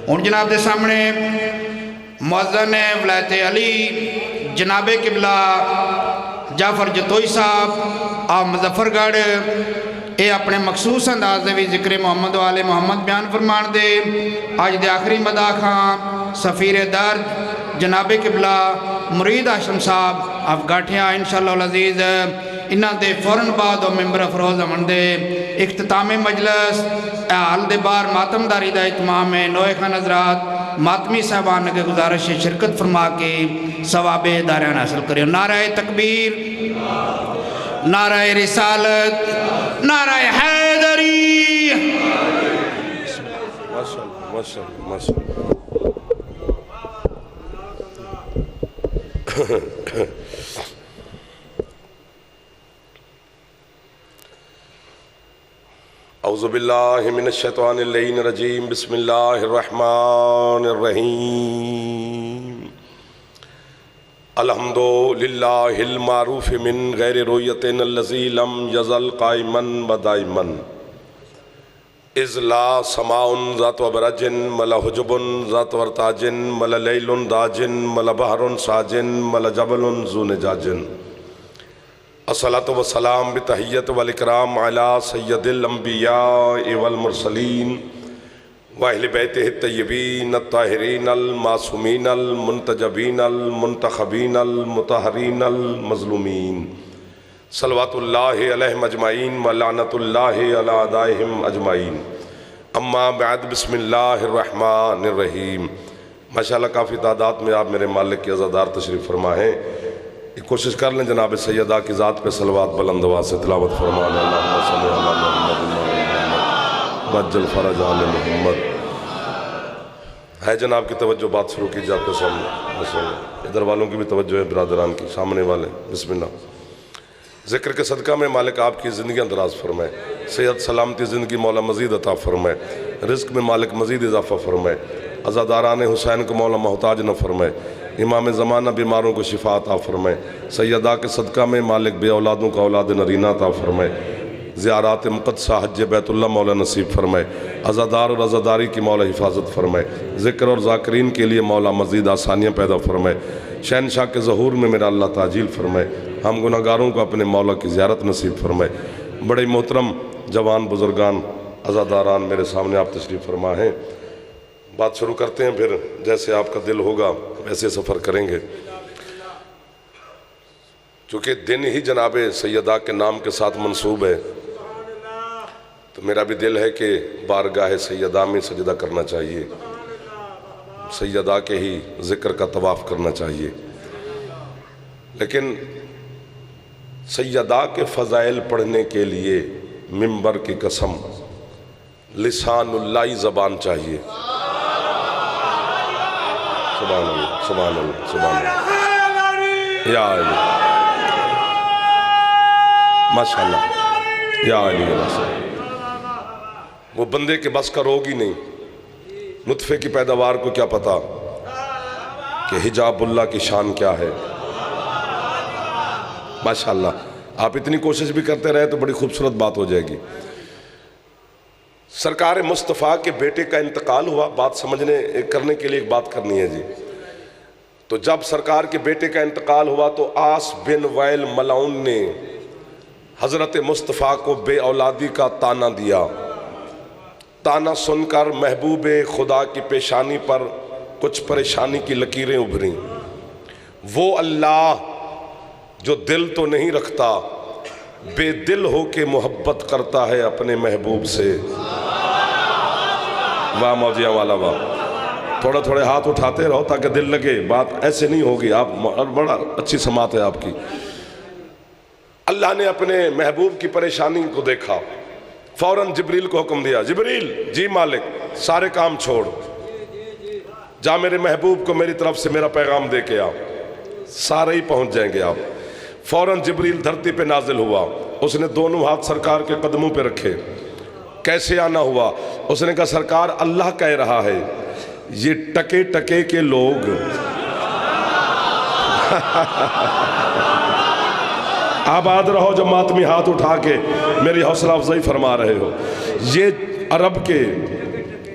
ہن جناب دے سامنے مؤذن ولایت علی جناب قبلہ جعفر جتوئی صاحب آپ مظفر گڑھ اے اپنے مخصوص انداز دے بھی ذکر محمد و آل محمد بیان فرمان دے آج دے آخری مدا خان سفیر درد جناب قبلہ مرید ہاشم صاحب آپ گاٹھیاں انشاءاللہ العزیز انہاں دے فوراً بعد و ممبر افروز امن دے اختتام مجلس اہل دے بار ماتم داری دا اتمام ہے نوے خان حضرات ماتمی صاحبان کے گزارش شرکت فرما کے ثواب دارین حاصل کریں نعرہ تکبیر نعرہ رسالت نعرہ حیدری اعوذ باللہ من الشیطان اللعین الرجیم بسم اللہ الرحمن الرحیم الحمدللہ المعروف من غیر رویت الذی لم یزل قائما و دائما اذ لا سماء ذات وبرج ملا حجب ذات ورتاج ملا لیل داج ملا بحر ساج ملا جبل ذو نجاج الصلاة والسلام بتحیت والاکرام علی سید الانبیاء والمرسلین واہل بیتہ الطیبین الطاہرین المعصومین المنتجبین المنتخبین المطہرین المظلومین صلوات اللہ علیہم اجمعین ولعنت اللہ علی اعدائہم اجمعین اما بعد بسم اللہ الرحمن الرحیم ماشاءاللہ کافی تعداد میں آپ میرے مالک کے عزادار تشریف فرما ہیں کوشش کر لیں جناب سیدہ کی ذات پہ صلوات بلند آواز سے تلاوت فرمانا اللہم صلی اللہ علیہ محمد وجل فرج آل محمد ہے جناب کی توجہ بات شروع کی جا کے سامنے ادھر والوں کی بھی توجہ ہے برادران کی سامنے والے بسم اللہ ذکر کے صدقہ میں مالک آپ کی زندگی اندراز فرمائے صحت سلامتی زندگی مولا مزید عطا فرمائے رزق میں مالک مزید اضافہ فرمائے عزاداران حسین کو مولا محتاج نہ فرمائے امام زمانہ بیماروں کو شفا عطا فرمائے سیدہ کے صدقہ میں مالک بے اولادوں کا اولاد نرینہ عطا فرمائے زیارات مقدسہ حج بیت اللہ مولا نصیب فرمائے عزادار اور عزاداری کی مولا حفاظت فرمائے ذکر اور ذاکرین کے لیے مولا مزید آسانیاں پیدا فرمائے شہنشاہ کے ظہور میں میرا اللہ تعجیل فرمائے ہم گناہگاروں کو اپنے مولا کی زیارت نصیب فرمائے بڑے محترم جوان بزرگان عزاداران میرے سامنے آپ تشریف فرما ہیں بات شروع کرتے ہیں پھر جیسے آپ کا دل ہوگا ویسے سفر کریں گے چونکہ دن ہی جناب سیدہ کے نام کے ساتھ منسوب ہے تو میرا بھی دل ہے کہ بارگاہ سیدہ میں سجدہ کرنا چاہیے سیدہ کے ہی ذکر کا طواف کرنا چاہیے لیکن سیدہ کے فضائل پڑھنے کے لیے منبر کی قسم لسان اللہ زبان چاہیے سبحان اللہ سبحان اللہ سبحان اللہ یا علی ماشاءاللہ یا علی وہ بندے کے بس کا روگ ہی نہیں نطفے کی پیداوار کو کیا پتا کہ حجاب اللہ کی شان کیا ہے ماشاءاللہ آپ اتنی کوشش بھی کرتے رہے تو بڑی خوبصورت بات ہو جائے گی سرکار مصطفیٰ کے بیٹے کا انتقال ہوا بات سمجھنے کرنے کے لیے ایک بات کرنی ہے جی تو جب سرکار کے بیٹے کا انتقال ہوا تو آس بن وائل ملعون نے حضرت مصطفیٰ کو بے اولادی کا تانا دیا تانا سن کر محبوب خدا کی پیشانی پر کچھ پریشانی کی لکیریں ابھریں وہ اللہ جو دل تو نہیں رکھتا بے دل ہو کے محبت کرتا ہے اپنے محبوب سے واہ موجیاں والا واہ تھوڑے تھوڑے ہاتھ اٹھاتے رہو تاکہ دل لگے بات ایسے نہیں ہوگی آپ بڑا اچھی سماعت ہے آپ کی اللہ نے اپنے محبوب کی پریشانی کو دیکھا فوراً جبریل کو حکم دیا جبریل جی مالک سارے کام چھوڑ جا میرے محبوب کو میری طرف سے میرا پیغام دے کے آ سارے ہی پہنچ جائیں گے آپ فوراً جبریل دھرتی پہ نازل ہوا اس نے دونوں ہاتھ سرکار کے قدموں پہ رکھے کیسے آنا ہوا اس نے کہا سرکار اللہ کہہ رہا ہے یہ ٹکے ٹکے کے لوگ آباد رہو جو ماتمی ہاتھ اٹھا کے میری حوصلہ افزائی فرما رہے ہو یہ عرب کے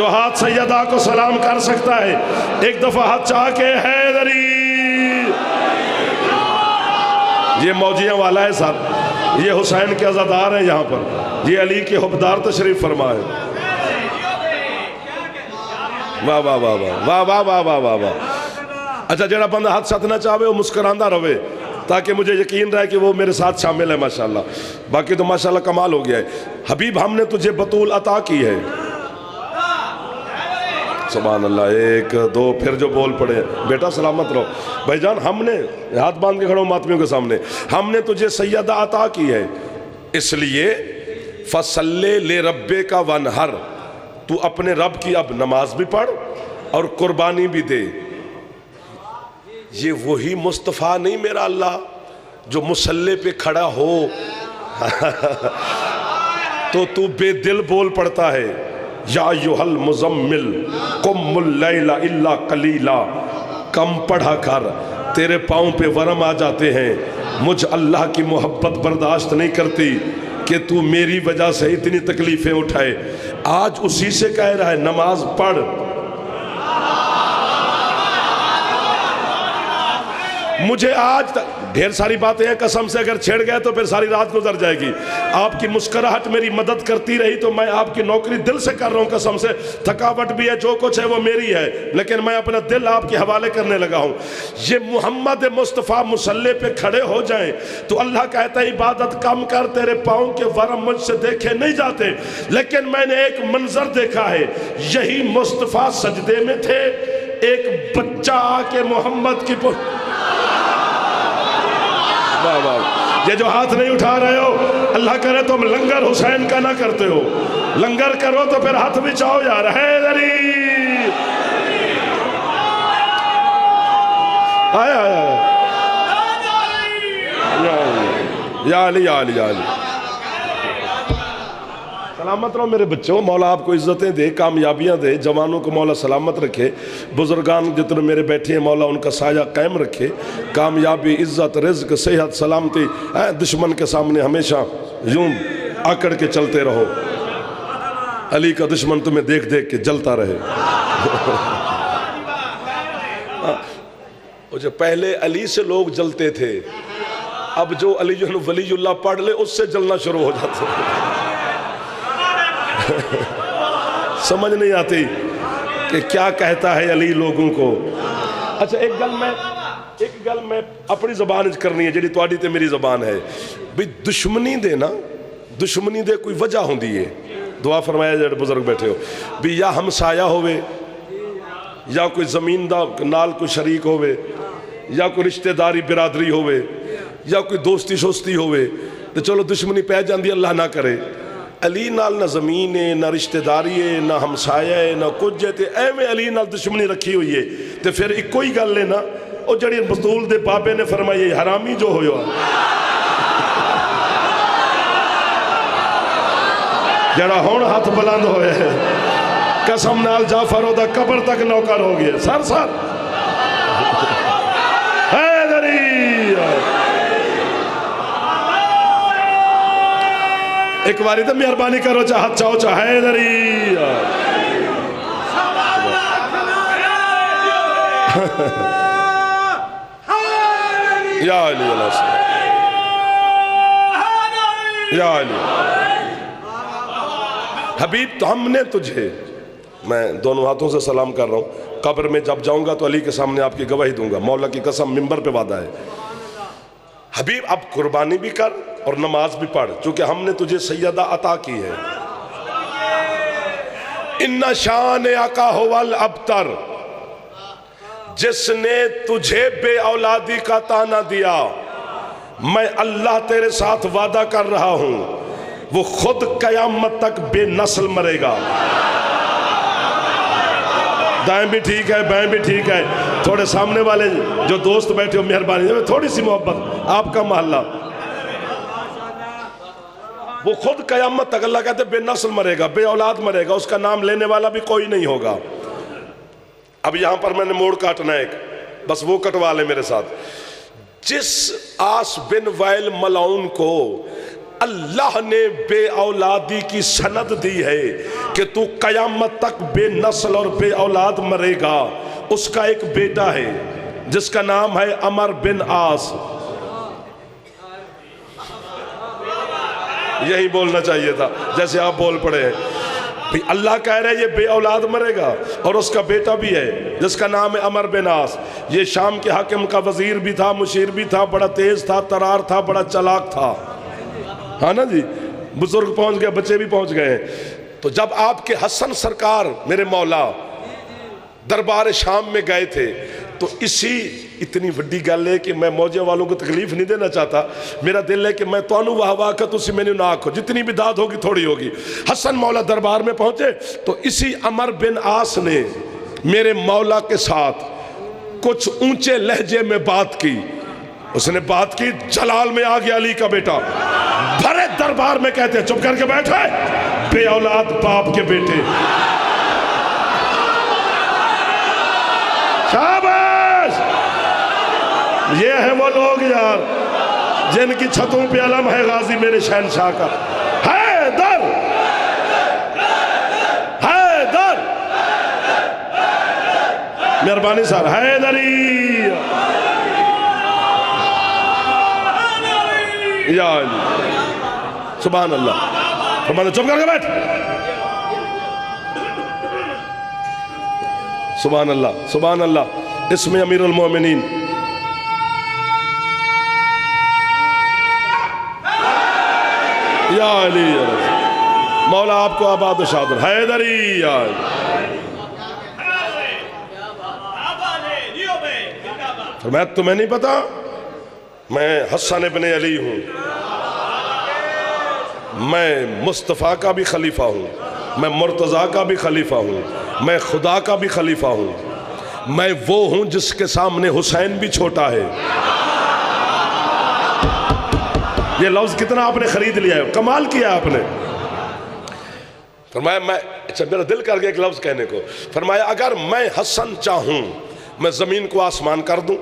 جو ہاتھ سیدہ کو سلام کر سکتا ہے ایک دفعہ ہاتھ چاہ کے حیدری. یہ موجیاں والا ہے صاحب، یہ حسین کے عزادار ہیں یہاں پر، یہ علی کے حبدار تشریف فرما ہے. واہ واہ واہ واہ واہ واہ واہ واہ واہ. اچھا جڑا بندہ ہاتھ ساتھ نہ چاہے وہ مسکراندہ رہے تاکہ مجھے یقین رہے کہ وہ میرے ساتھ شامل ہے. ماشاءاللہ باقی تو ماشاءاللہ کمال ہو گیا ہے. حبیب ہم نے تجھے بطول عطا کی ہے. سبحان اللہ. ایک دو پھر جو بول پڑے بیٹا سلامت رہو. بھائی جان ہم نے ہاتھ باندھ کے کھڑا ہوں ماتمیوں کے سامنے، ہم نے تجھے سیدہ عطا کی ہے اس لیے فصلی لربک وانحر، تو اپنے رب کی اب نماز بھی پڑھ اور قربانی بھی دے. یہ وہی مصطفیٰ نہیں میرا اللہ جو مسلح پہ کھڑا ہو تو بے دل بول پڑتا ہے یا ایھا المزمل قم اللیل الا قلیلا. کم پڑھا کر، تیرے پاؤں پہ ورم آ جاتے ہیں. مجھ اللہ کی محبت برداشت نہیں کرتی کہ تو میری وجہ سے اتنی تکلیفیں اٹھائے. آج اسی سے کہہ رہا ہے نماز پڑھ. مجھے آج ڈھیر ساری باتیں ہیں قسم سے اگر چھیڑ گئے تو پھر ساری رات گزر جائے گی. آپ کی مسکراہٹ میری مدد کرتی رہی تو میں آپ کی نوکری دل سے کر رہا ہوں قسم سے. تھکاوٹ بھی ہے، جو کچھ ہے وہ میری ہے، لیکن میں اپنا دل آپ کے حوالے کرنے لگا ہوں. یہ محمد مصطفیٰ مصلی پہ کھڑے ہو جائیں تو اللہ کہتا ہے عبادت کم کر، تیرے پاؤں کے ورم مجھ سے دیکھے نہیں جاتے. لیکن میں نے ایک منظر دیکھا ہے، یہی مصطفیٰ سجدے میں تھے، ایک بچہ آ کے محمد کی یہ جو ہاتھ نہیں اٹھا رہے ہو اللہ کرے تم لنگر حسین کا نہ کرتے ہو. لنگر کرو تو پھر ہاتھ بھی چاہو یار. حیدری آیا یا علی یا علی یا علی. سلامت رہو میرے بچوں. مولا آپ کو عزتیں دے، کامیابیاں دے، جوانوں کو مولا سلامت رکھے. بزرگان جتنے میرے بیٹھے ہیں مولا ان کا سایہ قائم رکھے. کامیابی، عزت، رزق، صحت، سلامتی. دشمن کے سامنے ہمیشہ یوں آکڑ کے چلتے رہو. علی کا دشمن تمہیں دیکھ دیکھ کے جلتا رہے. جو پہلے علی سے لوگ جلتے تھے، اب جو علی ولی اللہ پڑھ لے اس سے جلنا شروع ہو جاتے ہیں. سمجھ نہیں آتی کہ کیا کہتا ہے علی لوگوں کو. اچھا ایک گل میں اپنی زبان کرنی ہے جیڑی تواڈی تے میری زبان ہے. بھی دشمنی دے نا، دشمنی دے کوئی وجہ ہوندی ہے. دعا فرمایا جڑے بزرگ بیٹھے ہو بھی یا ہمسایہ ہوئے، یا کوئی زمین دا نال کوئی شریک ہوئے، یا کوئی رشتہ داری برادری ہوئے، یا کوئی دوستی شوستی ہوئے تو چلو دشمنی پہ جاندی اللہ نہ کرے. علی نال نہ زمین ہے، نہ رشتہ داری ہے، نہ ہمسایہ ہے، نہ کچھ ہے. ایویں علی نال دشمنی رکھی ہوئی ہے تو پھر ایک کوئی گل ہے نا. اور جڑی بطول دے بابے نے فرمائی حرامی جو ہویا جڑا ہون ہاتھ بلند ہوئے ہے قسم نال جعفر دا قبر تک نوکر ہو گیا. سر سر حیدری. ایک باری تو مہربانی کرو چاہت چاہو چاہ حیدری. یا علی علیہ السلام، یا علی. حبیب تو ہم نے تجھے، میں دونوں ہاتھوں سے سلام کر رہا ہوں، قبر میں جب جاؤں گا تو علی کے سامنے آپ کی گواہی دوں گا. مولا کی قسم ممبر پہ وعدہ ہے. حبیب اب قربانی بھی کر اور نماز بھی پڑھ چونکہ ہم نے تجھے سیدہ عطا کی ہے. ان شان آقا هو الابتر، جس نے تجھے بے اولادی کا تانا دیا، میں اللہ تیرے ساتھ وعدہ کر رہا ہوں وہ خود قیامت تک بے نسل مرے گا. دائیں بھی ٹھیک ہے، بائیں بھی ٹھیک ہے. تھوڑے سامنے والے جو دوست بیٹھے ہو مہربانی تھوڑی سی محبت، آپ کا محلہ. وہ خود قیامت تک اللہ کہتے بے نسل مرے گا، بے اولاد مرے گا، اس کا نام لینے والا بھی کوئی نہیں ہوگا. اب یہاں پر میں نے موڑ کاٹنا ہے ایک، بس وہ کٹوا لے میرے ساتھ. جس آس بن وائل ملعون کو اللہ نے بے اولادی کی سند دی ہے کہ تو قیامت تک بے نسل اور بے اولاد مرے گا. اس کا ایک بیٹا ہے جس کا نام ہے عمر بن عاص. یہی بولنا چاہیے تھا جیسے آپ بول پڑے ہیں. اللہ کہہ رہے ہیں یہ بے اولاد مرے گا اور اس کا بیٹا بھی ہے جس کا نام ہے عمر بن عاص. یہ شام کے حاکم کا وزیر بھی تھا, مشیر بھی تھا, بڑا تیز تھا, ترار تھا, بڑا چلاک تھا. ہاں نا جی, بزرگ پہنچ گئے, بچے بھی پہنچ گئے. تو جب آپ کے حسن سرکار میرے مولا دربار شام میں گئے تھے تو اتنی وڈی گل ہے کہ میں موجے والوں کو تکلیف نہیں دینا چاہتا. میرا دل ہے کہ میں توانو واہ واہ کا تسی میں نے نہ آکھو, جتنی بھی داد ہوگی تھوڑی ہوگی. حسن مولا دربار میں پہنچے تو اسی عمر بن عاص نے میرے مولا کے ساتھ کچھ اونچے لہجے میں بات کی. اس نے بات کی, جلال میں آ گیا علی کا بیٹا. بھرے دربار میں کہتے ہیں چپ کر کے بیٹھے, بے اولاد باپ کے بیٹے. شاباش, یہ ہیں وہ لوگ یار جن کی چھتوں پہ علم ہے غازی میرے شہنشاہ کا. حیدر حیدر, مہربانی سر, حیدری یا علی. سبحان اللہ, سبحان اللہ. چپ کر کے بیٹھ. سبحان اللہ, سبحان اللہ. اس میں امیر المومنین یا علی مولا آپ کو آباد و شادر. حیدری یا علی. فرمایا تمہیں نہیں پتا میں حسن ابن علی ہوں, میں مصطفیٰ کا بھی خلیفہ ہوں, میں مرتضیٰ کا بھی خلیفہ ہوں, میں خدا کا بھی خلیفہ ہوں, میں وہ ہوں جس کے سامنے حسین بھی چھوٹا ہے. یہ لفظ کتنا آپ نے خرید لیا ہے, کمال کیا آپ نے. فرمایا اچھا میرا دل کر گیا ایک لفظ کہنے کو. فرمایا اگر میں حسن چاہوں میں زمین کو آسمان کر دوں,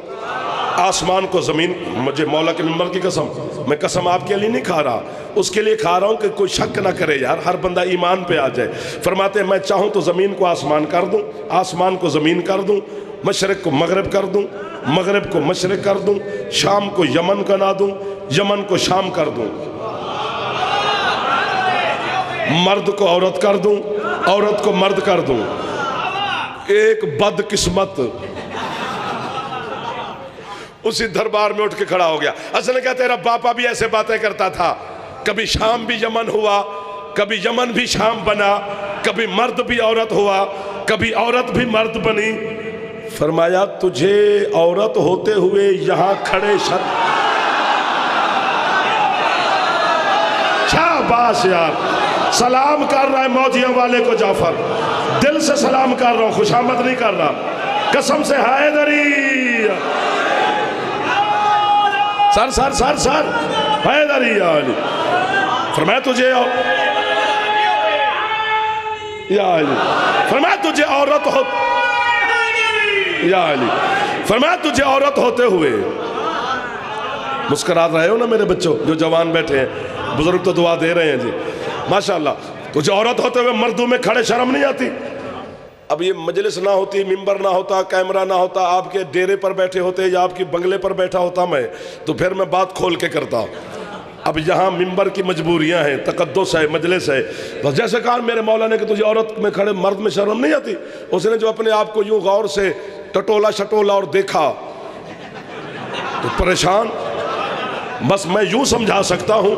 آسمان کو زمین. مجھے مولا کے ممبر کی قسم, میں قسم آپ کے لیے نہیں کھا رہا, اس کے لیے کھا رہا ہوں کہ کوئی شک نہ کرے یار, ہر بندہ ایمان پہ آ جائے. فرماتے ہیں میں چاہوں تو زمین کو آسمان کر دوں, آسمان کو زمین کر دوں, مشرق کو مغرب کر دوں, مغرب کو مشرق کر دوں, شام کو یمن بنا دوں, یمن کو شام کر دوں, مرد کو عورت کر دوں, عورت کو مرد کر دوں. ایک بد قسمت اسی دربار میں اٹھ کے کھڑا ہو گیا. اصل کہتے ہیں تیرا باپا بھی ایسے باتیں کرتا تھا, کبھی شام بھی یمن ہوا, کبھی یمن بھی شام بنا, کبھی مرد بھی عورت ہوا, کبھی عورت بھی مرد بنی. فرمایا تجھے عورت ہوتے ہوئے یہاں کھڑے شاباش یار. سلام کر رہا ہے موجیوں والے کو جعفر, دل سے سلام کر رہا ہوں, خوشامد نہیں کر رہا, قسم سے. حیدری سر سر سر سر, حیدری یا علی. فرمایا تجھے یا علی, فرمایا تجھے عورت ہو یا علی, فرمایا تجھے عورت ہوتے ہوئے. مسکرات رہے ہو نا میرے بچوں جو جوان بیٹھے ہیں, بزرگ تو دعا دے رہے ہیں جی ماشاءاللہ. تجھے عورت ہوتے ہوئے مردوں میں کھڑے شرم نہیں آتی؟ اب یہ مجلس نہ ہوتی, ممبر نہ ہوتا, کیمرہ نہ ہوتا, آپ کے ڈیرے پر بیٹھے ہوتے یا آپ کی بنگلے پر بیٹھا ہوتا میں, تو پھر میں بات کھول کے کرتا. اب یہاں ممبر کی مجبوریاں ہیں, تقدس ہے, مجلس ہے. بس جیسے کہا میرے مولا نے کہ تجھے عورت میں کھڑے مرد میں شرم نہیں آتی, اس نے جو اپنے آپ کو یوں غور سے ٹٹولا شٹولا اور دیکھا تو پریشان. بس میں یوں سمجھا سکتا ہوں,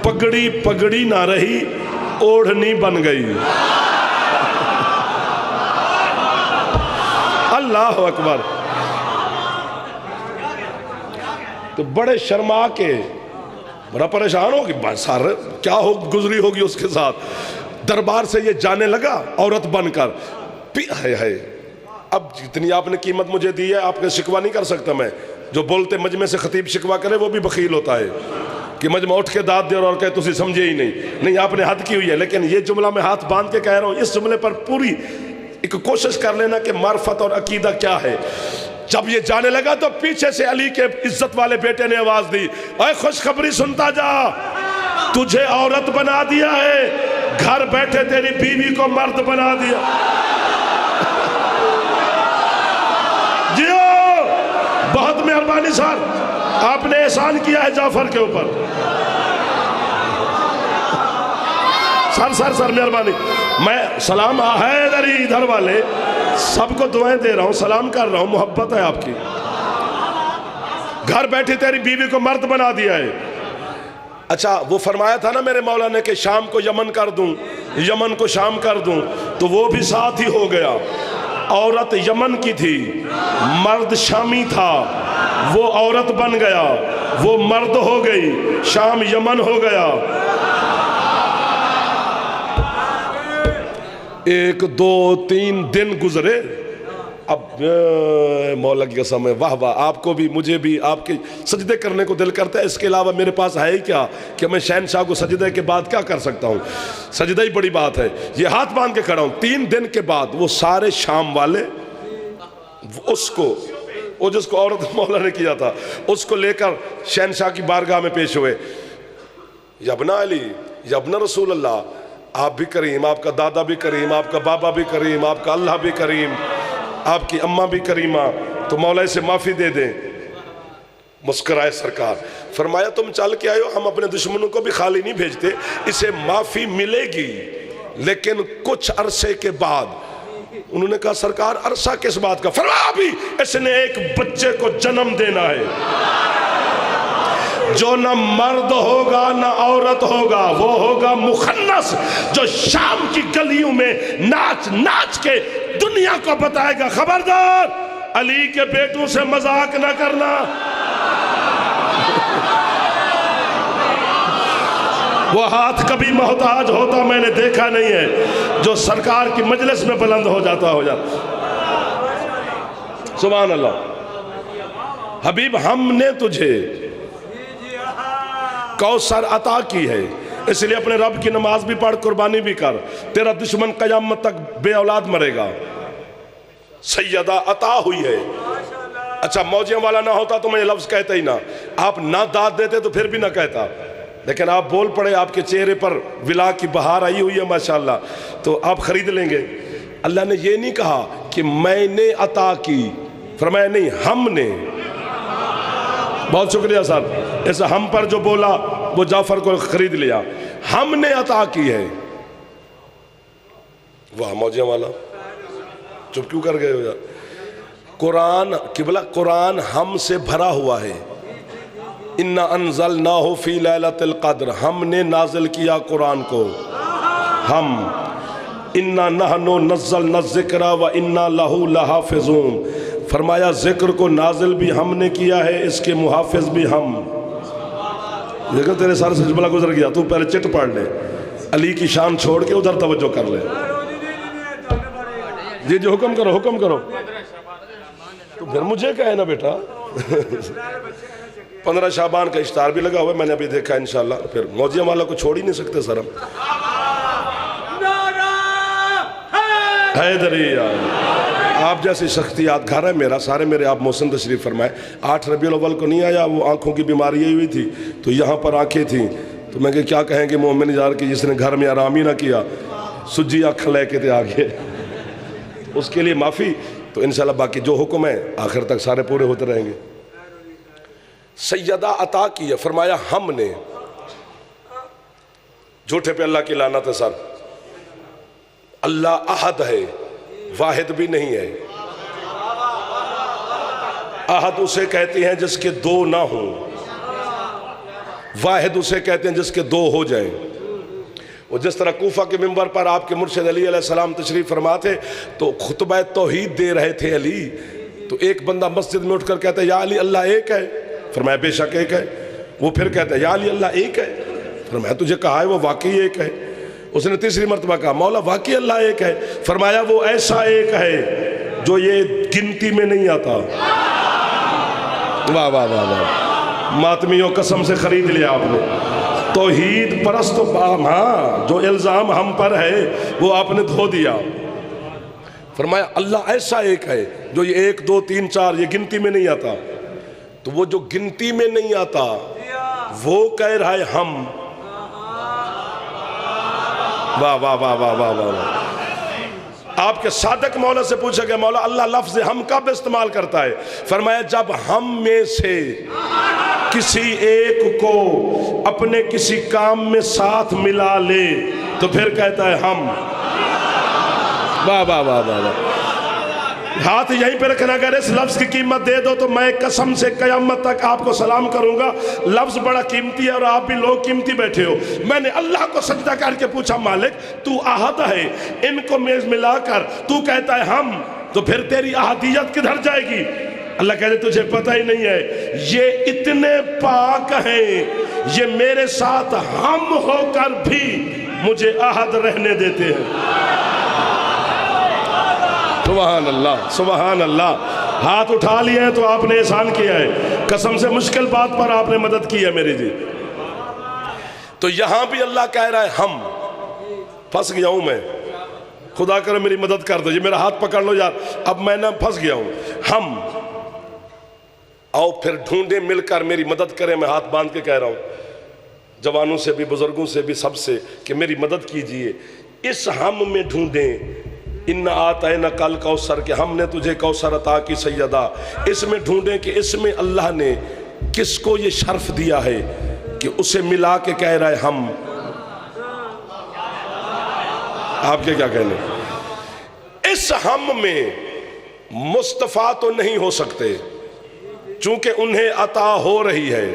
پگڑی پگڑی نہ رہی, اوڑھنی بن گئی. اللہ اکبر. تو بڑے شرما کے بڑا پریشان ہو کہ سر کیا ہو گزری ہوگی اس کے ساتھ. دربار سے یہ جانے لگا عورت بن کر. اب جتنی آپ نے قیمت مجھے دی ہے آپ کے شکوہ نہیں کر سکتا میں. جو بولتے مجمع سے خطیب شکوہ کرے وہ بھی بخیل ہوتا ہے کہ مجمع اٹھ کے داد دے اور کہے تسی سمجھے ہی نہیں آپ نے حد کی ہوئی ہے. لیکن یہ جملہ میں ہاتھ باندھ کے کہہ رہا ہوں, اس جملے پر پوری ایک کوشش کر لینا کہ معرفت اور عقیدہ کیا ہے. جب یہ جانے لگا تو پیچھے سے علی کے عزت والے بیٹے نے آواز دی, اے خوشخبری سنتا جا, تجھے عورت بنا دیا ہے، گھر بیٹھے تیری بیوی کو مرد بنا دیا۔ جیو، بہت مہربانی سر، آپ نے احسان کیا ہے جعفر کے اوپر۔ سر مہربانی، میں سلام حیدری ادھر والے سب کو دعائیں دے رہا ہوں، سلام کر رہا ہوں، محبت ہے آپ کی۔ گھر بیٹھی تیری بیوی کو مرد بنا دیا ہے۔ اچھا وہ فرمایا تھا نا میرے مولا نے کہ شام کو یمن کر دوں، یمن کو شام کر دوں، تو وہ بھی ساتھ ہی ہو گیا۔ عورت یمن کی تھی، مرد شامی تھا، وہ عورت بن گیا، وہ مرد ہو گئی، شام یمن ہو گیا۔ 1 2 3 دن گزرے، اب مولا کی قسم ہے، واہ واہ، آپ کو بھی مجھے بھی آپ کے سجدے کرنے کو دل کرتا ہے۔ اس کے علاوہ میرے پاس ہے ہی کیا کہ میں شہنشاہ کو سجدے کے بعد کیا کر سکتا ہوں؟ سجدہ ہی بڑی بات ہے۔ یہ ہاتھ باندھ کے کھڑا ہوں، 3 دن کے بعد وہ سارے شام والے اس کو، وہ جس کو عورت مولا نے کیا تھا، اس کو لے کر شہنشاہ کی بارگاہ میں پیش ہوئے۔ یا ابن علی، یا ابن رسول اللہ، آپ بھی کریم، آپ کا دادا بھی کریم، آپ کا بابا بھی کریم، آپ کا اللہ بھی کریم، آپ کی اماں بھی کریمہ، تو مولا اسے معافی دے دیں۔ مسکرائے سرکار، فرمایا تم چل کے آئے ہو، ہم اپنے دشمنوں کو بھی خالی نہیں بھیجتے، اسے معافی ملے گی لیکن کچھ عرصے کے بعد۔ انہوں نے کہا سرکار عرصہ کس بات کا؟ فرمایا ابھی اس نے ایک بچے کو جنم دینا ہے جو نہ مرد ہوگا نہ عورت ہوگا، وہ ہوگا مخنث، جو شام کی گلیوں میں ناچ ناچ کے دنیا کو بتائے گا خبردار علی کے بیٹوں سے مذاق نہ کرنا۔ وہ ہاتھ کبھی محتاج ہوتا میں نے دیکھا نہیں ہے جو سرکار کی مجلس میں بلند ہو جاتا۔ سبحان اللہ۔ حبیب ہم نے تجھے کوثر عطا کی ہے، اس لیے اپنے رب کی نماز بھی پڑھ، قربانی بھی کر، تیرا دشمن قیامت تک بے اولاد مرے گا۔ سیدہ عطا ہوئی ہے۔ اچھا موجیاں والا نہ ہوتا تو میں یہ لفظ کہتا ہی نہ، آپ نہ داد دیتے تو پھر بھی نہ کہتا، لیکن آپ بول پڑے، آپ کے چہرے پر ولا کی بہار آئی ہوئی ہے ماشاءاللہ، تو آپ خرید لیں گے۔ اللہ نے یہ نہیں کہا کہ میں نے عطا کی، فرمایا نہیں ہم نے۔ بہت شکریہ صاحب، ایسا ہم پر جو بولا وہ جعفر کو خرید لیا، ہم نے عطا کی ہے۔ واہ موجیاں والا، چپ کیوں کر گئے ہو یار؟ قرآن قبلہ، قرآن ہم سے بھرا ہوا ہے۔ اِنَّا أَنزَلْنَاهُ فِي لَيْلَةِ الْقَدْرِ، ہم نے نازل کیا قرآن کو، ہم۔ اِنَّا نَحْنُ نَزَّلْنَا الذِّكْرَ وَإِنَّا لَهُ لَحَافِظُونَ، فرمایا ذکر کو نازل بھی ہم نے کیا ہے، اس کے محافظ بھی ہم۔ لیکن تیرے سارے سے جملہ گزر گیا، تو پہلے چٹ پڑھ لے، علی کی شان چھوڑ کے ادھر توجہ کر لے۔ جی جی حکم کرو، حکم کرو۔ تو پھر مجھے کہے نا بیٹا۔ 15 شعبان کا اشتہار بھی لگا ہوا ہے، میں نے ابھی دیکھا انشاءاللہ، پھر موجیاں والا کو چھوڑ ہی نہیں سکتے سر ہم۔ حیدری آپ جیسی شخصیات، گھر ہے میرا، سارے میرے آپ محسن تشریف فرمائے۔ 8 ربیع الاول کو نہیں آیا، وہ آنکھوں کی بیماری یہی ہوئی تھی، تو یہاں پر آنکھیں تھیں، تو میں کہ کیا کہیں گے مومن یار کی جس نے گھر میں آرام ہی نہ کیا، سجی آنکھ لے کے تھے آگے، اس کے لیے معافی۔ تو انشاءاللہ باقی جو حکم ہے آخر تک سارے پورے ہوتے رہیں گے۔ سیدہ عطا کی ہے، فرمایا ہم نے۔ جھوٹے پہ اللہ کی لعنت ہے سر، اللہ احد ہے، واحد بھی نہیں ہے۔ احد اسے کہتے ہیں جس کے 2 نہ ہوں، واحد اسے کہتے ہیں جس کے 2 ہو جائیں۔ وہ جس طرح کوفہ کے منبر پر آپ کے مرشد علی علیہ السلام تشریف فرما تھے تو خطبہ توحید دے رہے تھے علی، تو ایک بندہ مسجد میں اٹھ کر کہتا ہے یا علی اللہ ایک ہے، فرمایا بے شک ایک ہے۔ وہ پھر کہتا ہے یا علی اللہ ایک ہے، فرمایا تجھے کہا ہے وہ واقعی ایک ہے۔ اس نے تیسری مرتبہ کہا مولا واقعی اللہ ایک ہے، فرمایا وہ ایسا ایک ہے جو یہ گنتی میں نہیں آتا۔ واہ واہ واہ واہ، ماتمیوں قسم سے خرید لیا آپ نے۔ توحید پرست ہاں جو الزام ہم پر ہے وہ آپ نے دھو دیا۔ فرمایا اللہ ایسا ایک ہے جو یہ 1 2 3 4 یہ گنتی میں نہیں آتا، تو وہ جو گنتی میں نہیں آتا وہ کہہ رہا ہے ہم، واہ واہ واہ واہ واہ واہ۔ آپ کے صادق مولا سے پوچھا گیا مولا اللہ لفظ ہم کب استعمال کرتا ہے؟ فرمایا جب ہم میں سے کسی ایک کو اپنے کسی کام میں ساتھ ملا لے تو پھر کہتا ہے ہم۔ واہ واہ واہ واہ واہ۔ ہاتھ یہیں پہ رکھنا، اگر اس لفظ کی قیمت دے دو تو میں قسم سے قیامت تک آپ کو سلام کروں گا۔ لفظ بڑا قیمتی ہے اور آپ بھی لوگ قیمتی بیٹھے ہو۔ میں نے اللہ کو سجدہ کر کے پوچھا مالک تو احد ہے، ان کو میز ملا کر تو کہتا ہے ہم، تو پھر تیری احدیت کدھر جائے گی؟ اللہ کہتے تجھے پتہ ہی نہیں ہے، یہ اتنے پاک ہیں یہ میرے ساتھ ہم ہو کر بھی مجھے احد رہنے دیتے ہیں۔ سبحان اللہ سبحان اللہ۔ ہاتھ اٹھا لیے ہیں تو آپ نے احسان کیا ہے، قسم سے مشکل بات پر آپ نے مدد کی ہے میری جی۔ تو یہاں بھی اللہ کہہ رہا ہے ہم۔ پھنس گیا ہوں میں، خدا کرے میری مدد کر دو، یہ میرا ہاتھ پکڑ لو یار، اب میں نہ پھنس گیا ہوں۔ ہم آؤ پھر ڈھونڈیں مل کر میری مدد کریں، میں ہاتھ باندھ کے کہہ رہا ہوں جوانوں سے بھی بزرگوں سے بھی سب سے کہ میری مدد کیجئے۔ اس ہم میں ڈھونڈیں ان آتینا کل کوثر کہ ہم نے تجھے کوثر عطا کی سیدہ، اس میں ڈھونڈیں کہ اس میں اللہ نے کس کو یہ شرف دیا ہے کہ اسے ملا کے کہہ رہا ہے ہم۔ آپ کے کیا کہنے؟ اس ہم میں مصطفیٰ تو نہیں ہو سکتے چونکہ انہیں عطا ہو رہی ہے،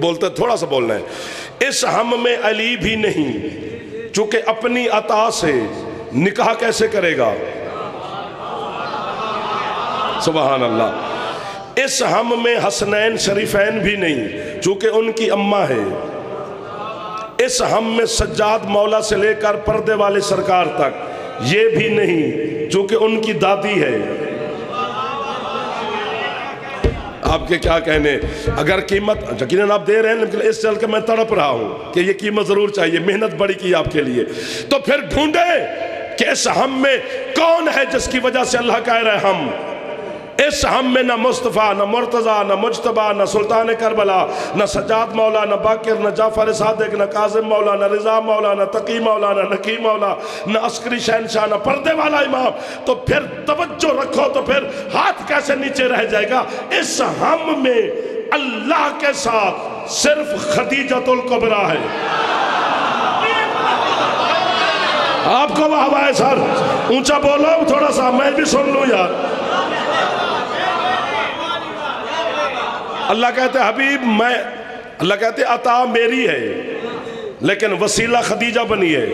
بولتے تھوڑا سا بولنا ہے۔ اس ہم میں علی بھی نہیں چونکہ اپنی عطا سے نکاح کیسے کرے گا؟ سبحان اللہ۔ اس ہم میں حسنین شریفین بھی نہیں چونکہ ان کی اماں ہے۔ اس ہم میں سجاد مولا سے لے کر پردے والے سرکار تک یہ بھی نہیں چونکہ ان کی دادی ہے۔ آپ کے کیا کہنے؟ اگر قیمت یقیناً آپ دے رہے ہیں لیکن اس چل کے میں تڑپ رہا ہوں کہ یہ قیمت ضرور چاہیے، محنت بڑی کی آپ کے لیے، تو پھر ڈھونڈے کہ اس ہم میں کون ہے جس کی وجہ سے اللہ کہہ رہے ہم۔ اس ہم میں نہ مصطفیٰ، نہ مرتضیٰ، نہ مجتبیٰ، نہ سلطان کربلا، نہ سجاد مولا، نہ باقر، نہ جعفر صادق، نہ کاظم مولا، نہ رضا مولا، نہ تقی مولا، نہ نقی مولا، نہ عسکری شہنشاہ، نہ پردے والا امام۔ تو پھر توجہ رکھو، تو پھر ہاتھ کیسے نیچے رہ جائے گا؟ اس ہم میں اللہ کے ساتھ صرف خدیجۃ الکبریٰ ہے۔ آپ کو واہ ہے سر، اونچا بولو تھوڑا سا، میں بھی سن لوں یار۔ اللہ کہتے حبیب میں، اللہ کہتے عطا میری ہے لیکن وسیلہ خدیجہ بنی ہے۔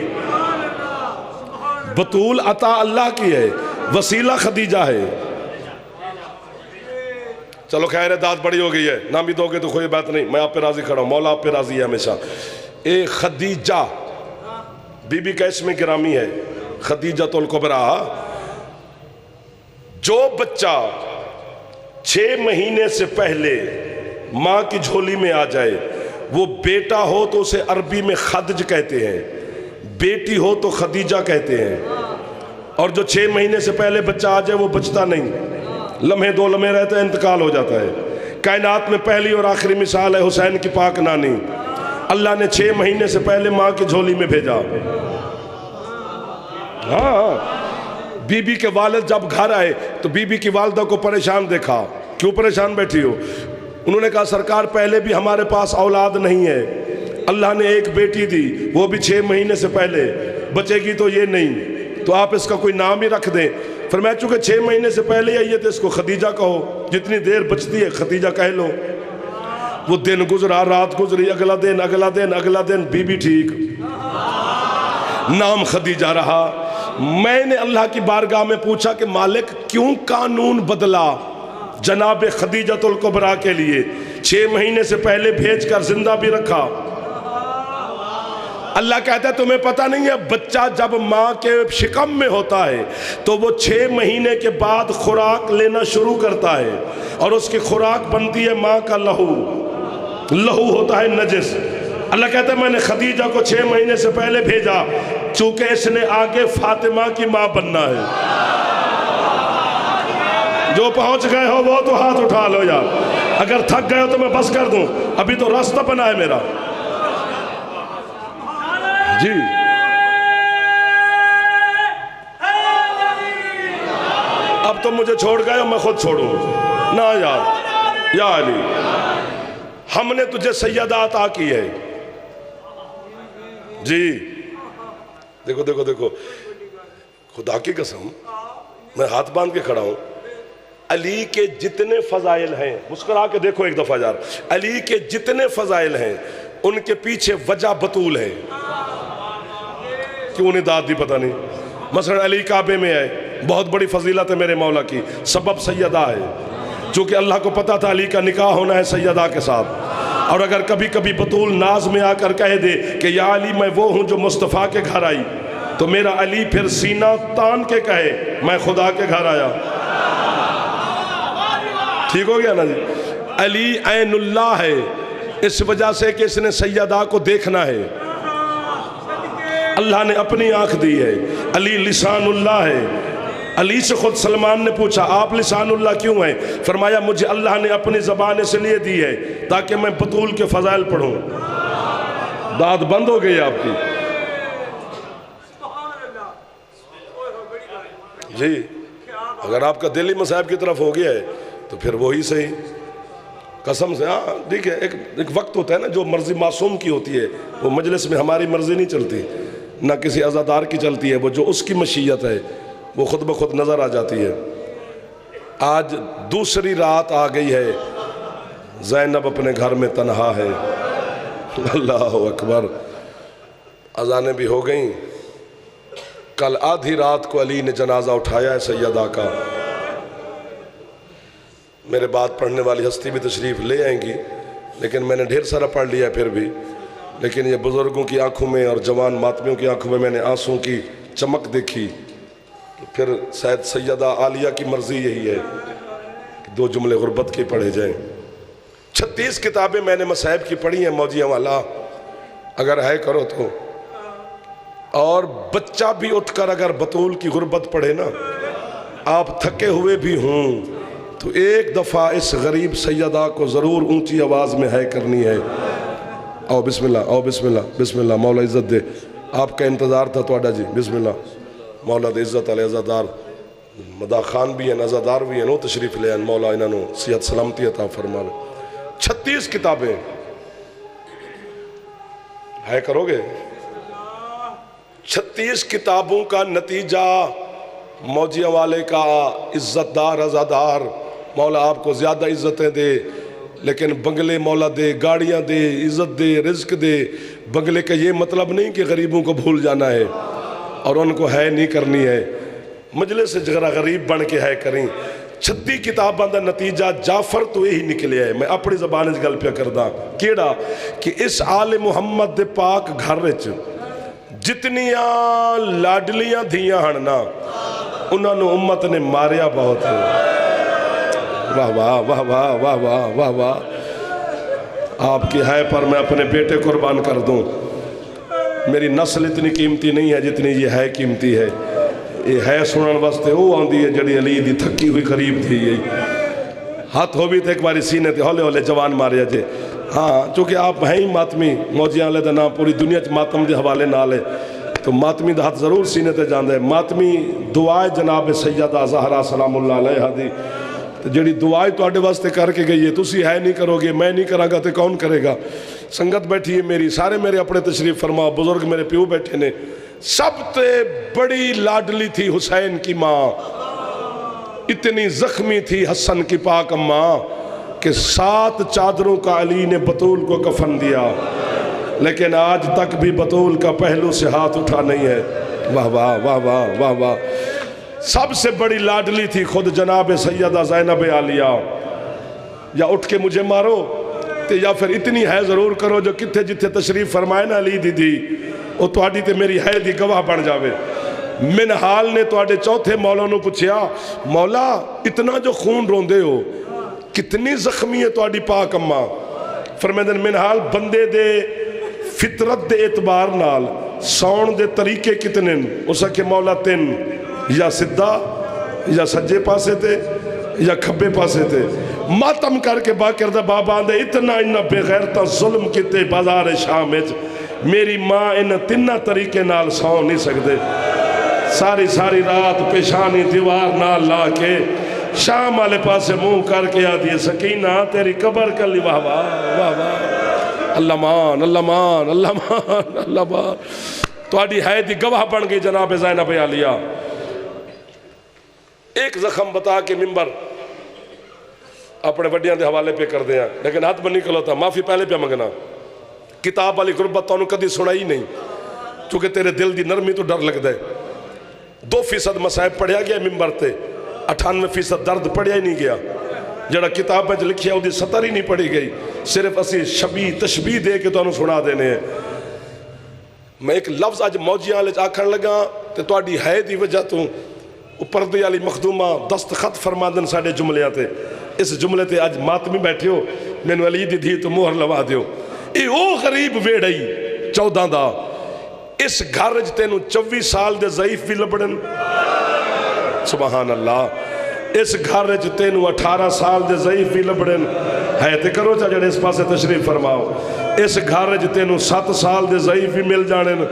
بطول عطا اللہ کی ہے، وسیلہ خدیجہ ہے۔ چلو خیر ہے، داد بڑی ہو گئی ہے، نہ بھی دو گے تو کوئی بات نہیں، میں آپ پہ راضی کھڑا ہوں، مولا آپ پہ راضی ہے ہمیشہ۔ اے خدیجہ بی بی کا اسم گرامی ہے، خدیجۃ الکبریٰ۔ جو بچہ 6 مہینے سے پہلے ماں کی جھولی میں آ جائے، وہ بیٹا ہو تو اسے عربی میں خدج کہتے ہیں، بیٹی ہو تو خدیجہ کہتے ہیں۔ اور جو 6 مہینے سے پہلے بچہ آ جائے وہ بچتا نہیں، لمحے 2 لمحے رہتا ہے، انتقال ہو جاتا ہے۔ کائنات میں پہلی اور آخری مثال ہے حسین کی پاک نانی، اللہ نے 6 مہینے سے پہلے ماں کی جھولی میں بھیجا۔ ہاں، بی بی کے والد جب گھر آئے تو بی بی کی والدہ کو پریشان دیکھا، کیوں پریشان بیٹھی ہو؟ انہوں نے کہا سرکار پہلے بھی ہمارے پاس اولاد نہیں ہے، اللہ نے ایک بیٹی دی وہ بھی 6 مہینے سے پہلے، بچے گی تو یہ نہیں، تو آپ اس کا کوئی نام ہی رکھ دیں۔ فرمایا چونکہ 6 مہینے سے پہلے آئی ہے تو اس کو خدیجہ کہو، جتنی دیر بچتی ہے خدیجہ کہہ لو۔ وہ دن گزرا، رات گزری، اگلا دن اگلا دن اگلا دن، بی بی ٹھیک، نام خدیجہ رہا۔ میں نے اللہ کی بارگاہ میں پوچھا کہ مالک کیوں قانون بدلا جناب خدیجۃ الکبریٰ کے لیے، 6 مہینے سے پہلے بھیج کر زندہ بھی رکھا؟ اللہ کہتا ہے تمہیں پتہ نہیں ہے، بچہ جب ماں کے شکم میں ہوتا ہے تو وہ 6 مہینے کے بعد خوراک لینا شروع کرتا ہے، اور اس کی خوراک بنتی ہے ماں کا لہو، لہو ہوتا ہے نجس۔ اللہ کہتا ہے میں نے خدیجہ کو 6 مہینے سے پہلے بھیجا چونکہ اس نے آگے فاطمہ کی ماں بننا ہے۔ جو پہنچ گئے ہو وہ تو ہاتھ اٹھا لو یار، اگر تھک گئے ہو تو میں بس کر دوں، ابھی تو راستہ بنا ہے میرا جی۔ اب تم مجھے چھوڑ گئے اور میں خود چھوڑوں نا یار یا علی ہم نے تجھے سیدہ عطا کی ہے جی دیکھو دیکھو دیکھو خدا کی قسم میں ہاتھ باندھ کے کھڑا ہوں علی کے جتنے فضائل ہیں مسکرا کے دیکھو ایک دفعہ یار علی کے جتنے فضائل ہیں ان کے پیچھے وجہ بطول ہے کیوں نہیں داد دی پتہ نہیں مثلا علی کعبے میں ہے بہت بڑی فضیلت ہے میرے مولا کی سبب سیدہ ہے چونکہ اللہ کو پتا تھا علی کا نکاح ہونا ہے سیدہ کے ساتھ اور اگر کبھی کبھی بطول ناز میں آ کر کہہ دے کہ یا علی میں وہ ہوں جو مصطفیٰ کے گھر آئی تو میرا علی پھر سینہ تان کے کہے میں خدا کے گھر آیا ٹھیک ہو گیا نا جی علی عین اللہ ہے اس وجہ سے کہ اس نے سیدہ کو دیکھنا ہے اللہ نے اپنی آنکھ دی ہے علی لسان اللہ ہے علی سے خود سلمان نے پوچھا آپ لسان اللہ کیوں ہیں فرمایا مجھے اللہ نے اپنی زبان اس لیے دی ہے تاکہ میں بطول کے فضائل پڑھوں داد بند ہو گئی آپ کی جی اگر آپ کا دلی مصائب کی طرف ہو گیا ہے تو پھر وہی صحیح قسم سے ہاں ٹھیک ہے ایک وقت ہوتا ہے نا جو مرضی معصوم کی ہوتی ہے وہ مجلس میں ہماری مرضی نہیں چلتی نہ کسی عزادار کی چلتی ہے وہ جو اس کی مشیت ہے وہ خود بخود نظر آ جاتی ہے آج دوسری رات آ گئی ہے زینب اپنے گھر میں تنہا ہے اللہ اکبر اذانیں بھی ہو گئیں کل آدھی رات کو علی نے جنازہ اٹھایا ہے سیدہ کا میرے بات پڑھنے والی ہستی بھی تشریف لے آئیں گی لیکن میں نے ڈھیر سارا پڑھ لیا پھر بھی لیکن یہ بزرگوں کی آنکھوں میں اور جوان ماتمیوں کی آنکھوں میں نے آنسوں کی چمک دیکھی پھر سیدہ عالیہ کی مرضی یہی ہے کہ 2 جملے غربت کے پڑھے جائیں 36 کتابیں میں نے مصائب کی پڑھی ہیں موجیاں والا اگر ہے کرو تو اور بچہ بھی اٹھ کر اگر بطول کی غربت پڑھے نا آپ تھکے ہوئے بھی ہوں تو ایک دفعہ اس غریب سیدہ کو ضرور اونچی آواز میں ہے کرنی ہے آؤ بسم اللہ آؤ بسم اللہ بسم اللہ مولا عزت دے آپ کا انتظار تھا توڑا جی بسم اللہ مولا دے عزت علی عزادار مدا خان بھی ہیں عزادار بھی ہیں نو تشریف لے ہیں مولا انہوں نے صحت سلامتی عطا فرما لے 36 کتابیں ہے کرو گے 36 کتابوں کا نتیجہ موجیاں والے کا عزت دار عزادار مولا آپ کو زیادہ عزتیں دے لیکن بنگلے مولا دے گاڑیاں دے عزت دے رزق دے بنگلے کا یہ مطلب نہیں کہ غریبوں کو بھول جانا ہے اور ان کو ہے نہیں کرنی ہے مجلس سے جگرہ غریب بن کے ہے کریں 36 کتاباں دا نتیجہ جعفر تو یہی نکلے ہے میں اپنی زبان گل پہ کردہ کیڑا کہ اس آل محمد دے پاک گھر وچ جتنیاں لاڈلیاں دھیاں ہننا انہوں نے امت نے ماریا بہت ہے واہ واہ واہ واہ واہ واہ واہ واہ آپ کی ہے پر میں اپنے بیٹے قربان کر دوں میری نسل اتنی قیمتی نہیں ہے جتنی یہ ہے قیمتی ہے یہ ہے سنن واسطے وہ آندی ہے جڑی علی دی تھکی ہوئی قریب تھی یہی ہاتھ ہو بھی تھے ایک باری سینے تھے ہولے ہولے جوان ماریا جے ہاں چونکہ آپ ہیں ہی ماتمی موجیاں لے دا پوری دنیا چ ماتم دے حوالے نالے تو ماتمی دا ہاتھ ضرور سینے تے جاندے ماتمی دعائے جناب سیدہ زہرا سلام اللہ علیہ دی جڑی دعائے تو آڈے واسطے کر کے گئی ہے تسی ہے نہیں کرو گے میں نہیں کراں گا تے کون کرے گا سنگت بیٹھی ہے میری سارے میرے اپنے تشریف فرما بزرگ میرے پیو بیٹھے نے سب تے بڑی لاڈلی تھی حسین کی ماں اتنی زخمی تھی حسن کی پاک ماں کہ 7 چادروں کا علی نے بطول کو کفن دیا لیکن آج تک بھی بطول کا پہلو سے ہاتھ اٹھا نہیں ہے واہ واہ واہ واہ واہ واہ سب سے بڑی لاڈلی تھی خود جناب سیدہ زینب عالیہ یا اٹھ کے مجھے مارو یا پھر اتنی ہے ضرور کرو جو کتھے جتھے تشریف فرمائے نا علی دی دی وہ توڑی تے میری ہے دی گواہ بن جاوے منحال نے توڑے چوتھے مولا نو پوچھیا مولا اتنا جو خون روندے ہو کتنی زخمی ہے توڑی پاک اماں فرمیدن منحال بندے دے فطرت دے اعتبار نال سون دے طریقے کتنے اسا کہ مولا 3 یا سدھا یا سجے پاسے تے یا کھبے پاسے تے ماتم کر کے باقردہ بابا آندے اتنا انہ بے غیرتا ظلم کتے بازار شام میری ماں ان 3 طریقے نال سو نہیں سکتے ساری ساری رات پیشانی دیوار نال لا کے شام والے پاسے منہ کر کے آدھی سکینہ تیری قبر کلی واہ واہ واہ واہ اللہ مان اللہ مان اللہ مان اللہ مان تواڈی ہے دی گواہ بن گئی جناب زینب عالیہ ایک زخم بتا کے ممبر اپنے وڈیاں دے حوالے پہ کر دیا لیکن ہاتھ بنی کلو تھا معافی پہلے پہ منگنا کتاب والی غربت تو انہوں کدی سنائی نہیں چونکہ تیرے دل دی نرمی تو ڈر لگ دے 2% مسائب پڑھیا گیا ممبر تے 98% درد پڑھیا ہی نہیں گیا جڑا کتاب میں لکھیا وہ دی 70 ہی نہیں پڑھی گئی صرف اسی شبیہ تشبیہ دے کے تو انہوں سنا دینے ہیں میں ایک لفظ آج موجیاں لے آکھن لگا تے تو آڈی ہے دی وجہ تو پردے علی مخدومہ دستخط فرما دن ساڑے جملے تے اس جملے تے آج ماتمی بیٹھے ہو میں نے علی دی دھی تو مہر لوا دیو اے او غریب ویڑائی 14 دا اس گھر تینو 24 سال دے ضعیف بھی لبڑن سبحان اللہ اس گھر تینو 18 سال دے ضعیف بھی لبڑن ہے تے کرو چا جڑے اس پاسے تشریف فرماؤ اس گھر تینو 7 سال دے ضعیف بھی مل جانن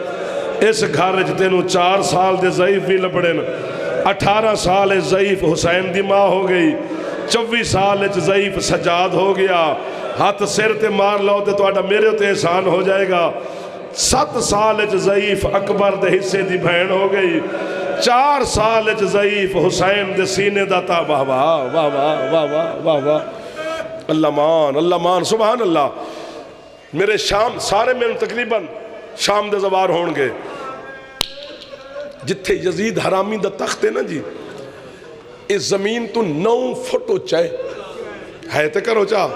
اس گھر تینو 4 سال دے ضعیف بھی لبڑن 18 سال ضعیف حسین دی ماں ہو گئی 24 سال ضعیف سجاد ہو گیا ہاتھ سر تے مار لو تے تو آڈا میرے تے احسان ہو جائے گا 7 سال ضعیف اکبر دے حصے دی بہن ہو گئی 4 سال ضعیف حسین دے سینے دا تا واہ واہ واہ واہ واہ واہ واہ واہ اللہ مان سبحان اللہ میرے شام سارے میں تقریباً شام دے زوار ہون گے جتھے یزید حرامی دا تخت ہے نا جی اس زمین تو 9 فٹ اونچائے ہے تے کرو چاہ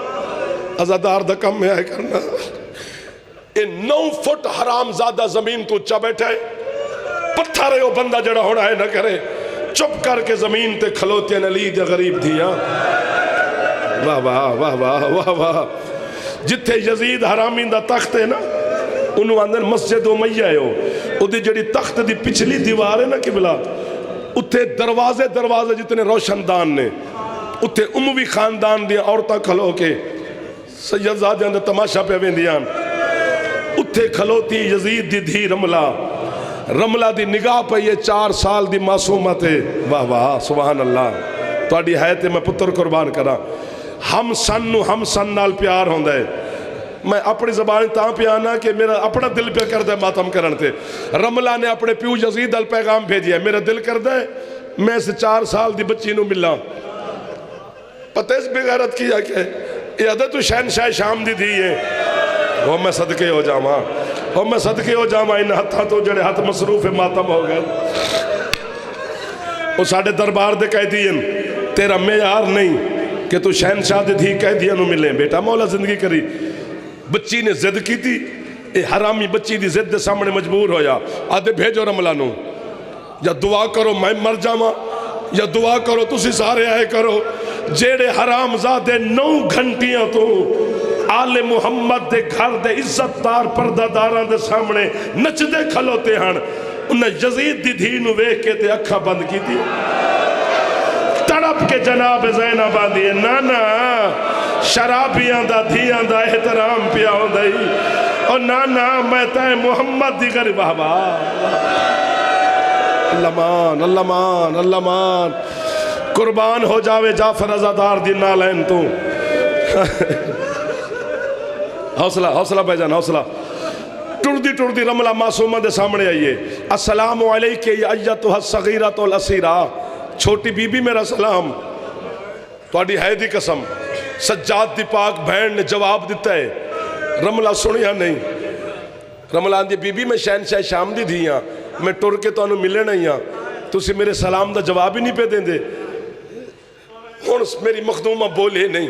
ازادار دا کم میں آئے کرنا اے 9 فٹ حرام زادہ زمین تو اونچا بیٹھا ہے پتھر ہے وہ بندہ جڑا ہونا ہے نہ کرے چپ کر کے زمین تے کھلوتے ہیں علی دے غریب دیا واہ واہ واہ واہ واہ واہ جتھے یزید حرامی دا تخت ہے نا انہوں اندر مسجد امیہ ہے وہ دی جڑی تخت دی پچھلی دیوار ہے نا قبلہ اتھے دروازے جتنے روشن دان نے اتھے اموی خاندان دیا عورتاں کھلو کے سید زادیاں دے تماشا پہ ویندیاں اتھے کھلوتی یزید دی دھی رملہ دی نگاہ پہ یہ 4 سال دی معصومت ہے واہ واہ سبحان اللہ تو آڈی ہے تے میں پتر قربان کرا ہم سن نال پیار ہوندہ ہے میں اپنی زبان تاں پہ آنا کہ میرا اپنا دل پہ کردہ ماتم کرنتے رملہ نے اپنے پیو یزید ال پیغام بھیجیا میرا دل کردہ ہے میں سے 4 سال دی بچی نو ملا پتہ اس بغیرت کیا کہ یہ عدد تو شہنشاہ شام دی دی ہے وہ میں صدقے ہو جاما ان ہتھا تو جڑے ہاتھ مصروف ماتم ہو گئے وہ ساڑھے دربار دے کہہ دین تیرا معیار نہیں کہ تو شہنشاہ دے دھی کہہ دیا نو ملیں بیٹا مولا زندگی کری بچی نے زد کی تھی اے حرامی بچی دی زد دے سامنے مجبور ہویا آدھے بھیجو رملہ نو یا دعا کرو میں مر جاما یا دعا کرو تسی سارے آئے کرو جیڑے حرام زادے 9 گھنٹیاں تو آل محمد دے گھر دے عزت دار پردہ داران دے سامنے نچ دے کھلوتے ہیں انہیں یزید دی دھی نو وے کے تے اکھا بند کی تھی تڑپ کے جناب زینب آدھی نانا شرابیاں دا دھیاں دا احترام پیا ہو دائی اور نانا میں تے محمد دی غریب اللہ مان قربان ہو جاوے جعفر ازادار دی نالین تو حوصلہ بھائی جان حوصلہ ٹردی رملہ معصومہ دے سامنے آئیے السلام علیکہ یا ایتھا الصغیرۃ الاسیرہ چھوٹی بی بی میرا سلام تو آڈی ہے دی قسم سجاد دی پاک بہن نے جواب دیتا ہے رملہ سنیا نہیں رملہ دی بی بی میں شہنشاہ شام دی دھیاں میں ٹر کے تو انہوں ملے نہیں ہاں تو اسی میرے سلام دا جواب ہی نہیں پہ دیں دے ہون میری مخدومہ بولے نہیں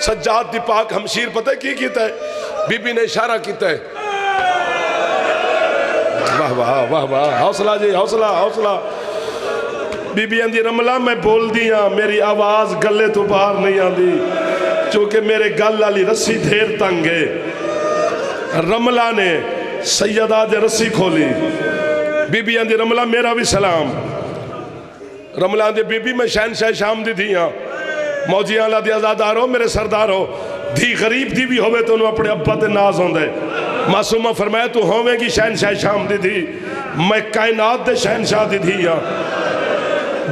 سجاد دی پاک ہمشیر پتہ کی کیتا ہے بی بی نے اشارہ کیتا ہے واہ واہ واہ واہ حوصلہ جی حوصلہ بی بی اندی رملہ میں بول دیا میری آواز گلے تو باہر نہیں آندی چونکہ میرے گل علی رسی دھیر تنگ ہے رملہ نے سیدہ دے رسی کھولی بی بی اندی رملہ میرا بھی سلام رملہ اندی بی بی میں شہنشاہ شام دی دیا موجیاں اللہ دی ازادار ہو میرے سردار ہو دھی غریب دی بھی ہوئے تو انہوں اپنے ابا تے ناز ہوں دے معصومہ فرمایا تو ہوئے گی شہنشاہ شام دی دھی میں کائنات دے شہنشاہ دی دھی ہاں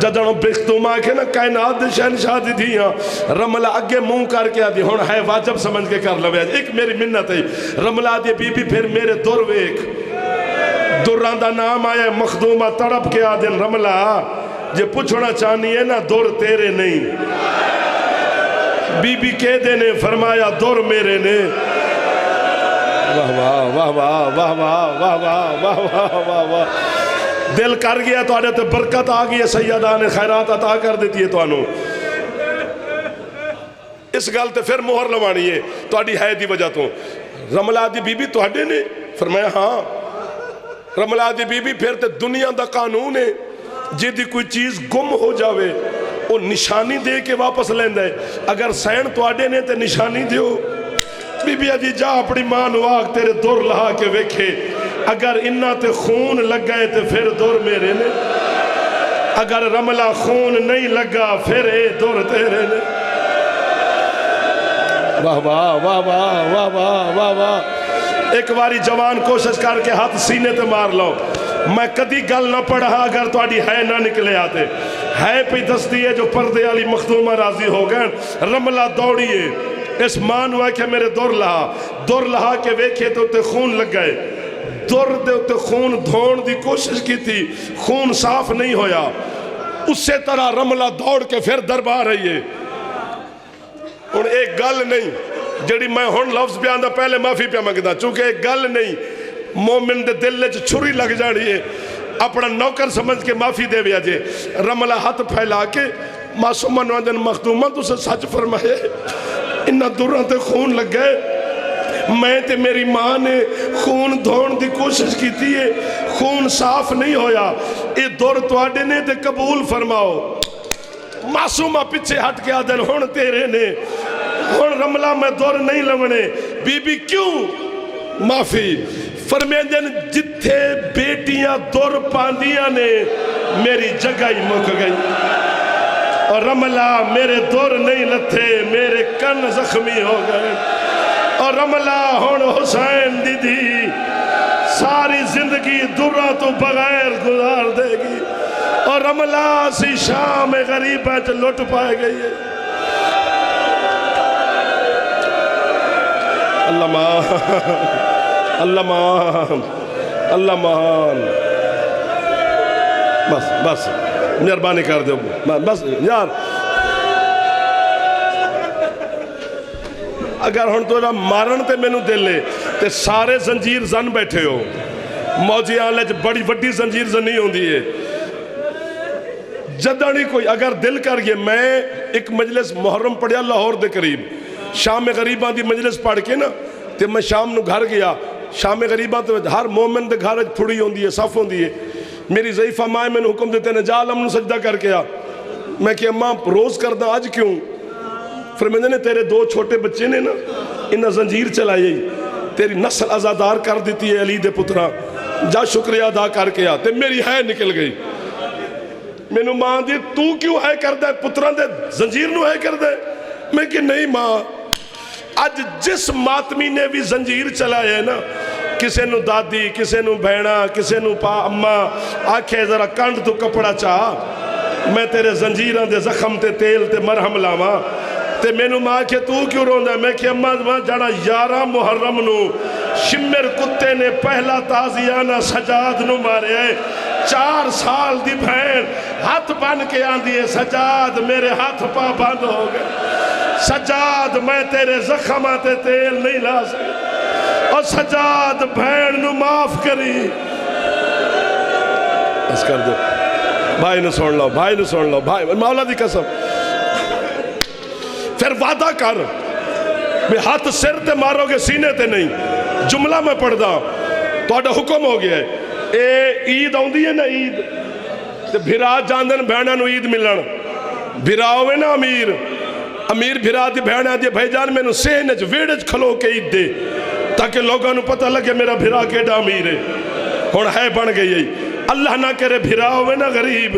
جدوں بختوما کے نا کائنات دے شہنشاہ دی دھی ہاں رملہ اگے منہ کر کے آدھی ہون ہے واجب سمجھ کے کر لوے ایک میری منت ہے رملہ دی بی بی پھر میرے دور ویک دوران دا نام آیا مخدومہ تڑپ کے آدھن رملہ جے پوچھنا چاہنی ہے نا دور تیرے نہیں بی بی کہہ دینے فرمایا دور میرے نے واہ واہ واہ واہ واہ واہ واہ واہ واہ واہ واہ دل کر گیا تو آنے تے برکت آگئی ہے سیدہ نے خیرات عطا کر دیتی ہے تو آنو اس گل تے پھر مہر لوانی ہے تو آڈی ہے دی وجہ تو رملہ دی بی بی تو آڈے نے فرمایا ہاں رملہ دی بی بی پھر تے دنیا دا قانون ہے جی دی کوئی چیز گم ہو جاوے وہ نشانی دے کے واپس لیندہ ہے اگر سین تو آڈے نے تے نشانی دیو بی بی جی جا اپنی ماں نواق تیرے دور لہا کے ویکھے اگر انہاں تے خون لگ گئے تے پھر دور میرے نے اگر رملہ خون نہیں لگا پھر اے دور تیرے نے واہ واہ واہ واہ واہ واہ واہ واہ ایک باری جوان کوشش کر کے ہاتھ سینے تے مار لو میں کدی گل نہ پڑھا اگر تو آڈی ہے نہ نکلے آتے ہے پہ دستی ہے جو پردے علی مخدومہ راضی ہو گئے رملہ دوڑیے اس مان ہوا کہ میرے دور لہا کے ویکھے تو تے خون لگ گئے دور دے تے خون دھون دی کوشش کی تھی خون صاف نہیں ہویا اسی طرح رملہ دوڑ کے پھر دربار رہی ہے اور ایک گل نہیں جڑی میں ہون لفظ بیان دا پہلے معافی پہ مانگدا چونکہ ایک گل نہیں مومن دے دل لے چھری لگ جاڑی ہے اپنا نوکر سمجھ کے معافی دے بیا جے رملہ ہاتھ پھیلا کے معصومہ نواندن مخدومہ تو سے سچ فرمائے انہا دوران تے خون لگ گئے میں تے میری ماں نے خون دھون دی کوشش کی تھی خون صاف نہیں ہویا اے دور تو آڈے نے تے قبول فرماؤ معصومہ پچھے ہٹ کے آدھن ہون تیرے نے ہون رملہ میں دور نہیں لونے بی بی کیوں معافی فرمیندن جتھے بیٹیاں دور پاندیاں نے میری جگہ ہی مک گئی اور رملہ میرے دور نہیں لتھے میرے کن زخمی ہو گئے اور رملہ ہون حسین دی ساری زندگی دورہ تو بغیر گزار دے گی اور رملہ سی شام غریب ہے جو لٹ پائے گئی ہے اللہ مان اللہ مان اللہ مان بس بس مہربانی کر دو بس یار اگر ہن تو مارن تے مینوں دل لے تے سارے زنجیر زن بیٹھے ہو موجی آلے جو بڑی وڈی زنجیر زنی ہوں دیئے جدانی کوئی اگر دل کر گئے میں ایک مجلس محرم پڑھیا لاہور دے قریب شام غریباں دی مجلس پڑھ کے نا تے میں شام نو گھر گیا شام غریباں تے ہر مومن دے گھر پھڑی ہوں دیئے صف ہوں دیئے میری ضعیفہ مائیں میں نے حکم دیتے ہیں جا لمن سجدہ کر کے آ میں کہ اماں روز کردہ آج کیوں فرمیندے نے تیرے دو چھوٹے بچے نے نا انہا زنجیر چلائی تیری نسل ازادار کر دیتی ہے علی دے پترہ جا شکریہ ادا کر کے آ تے میری ہے نکل گئی میں نے ماں دی تو کیوں ہے کر دے پتران دے زنجیر نو ہے کر دے میں کہ نہیں ماں آج جس ماتمی نے بھی زنجیر چلائے ہے نا کسے نو دادی کسے نو بھینا کسے نو پا اماں آکھے ذرا کانڈ تو کپڑا چاہ میں تیرے زنجیران دے زخم تے تیل تے مرہم لاما تے میں نو ماں کہ تو کیوں رون دے میں کہ اماں جانا 11 محرم نو شمر کتے نے پہلا تازیانہ سجاد نو مارے ہے 4 سال دی بھین ہاتھ بن کے آن دیئے سجاد میرے ہاتھ پا بند ہو گئے سجاد میں تیرے زخماتے تیل نہیں لا سکے اور سجاد بھین نو معاف کری بس کر دو بھائی نو سن لو بھائی نو سن لو بھائی مولا دی قسم پھر وعدہ کر میں ہاتھ سر تے مارو گے سینے تے نہیں جملہ میں پڑھ دا تو آڈا حکم ہو گیا ہے اے عید آن دی ہے نا عید تے بھرا جاندن بہنہ نو عید ملن بھرا ہوئے نا امیر بھرا دی بہنہ دی بھائی جان میں نو سینج ویڑج کھلو کے عید دے تاکہ لوگاں نو پتہ لگے میرا بھرا کیڑا امیر ہے ہون ہے بن گئی ہے اللہ نہ کرے بھرا ہوئے نا غریب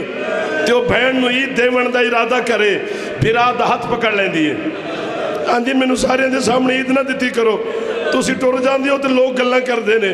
تے وہ بہن نو عید دے ون دا ارادہ کرے بھرا دا ہاتھ پکڑ لیں دیئے آن جی میں نو سارے دے سامنے عید نہ دیتی کرو تو اسی ٹور جان دیو تے لوگ گلہ کر دینے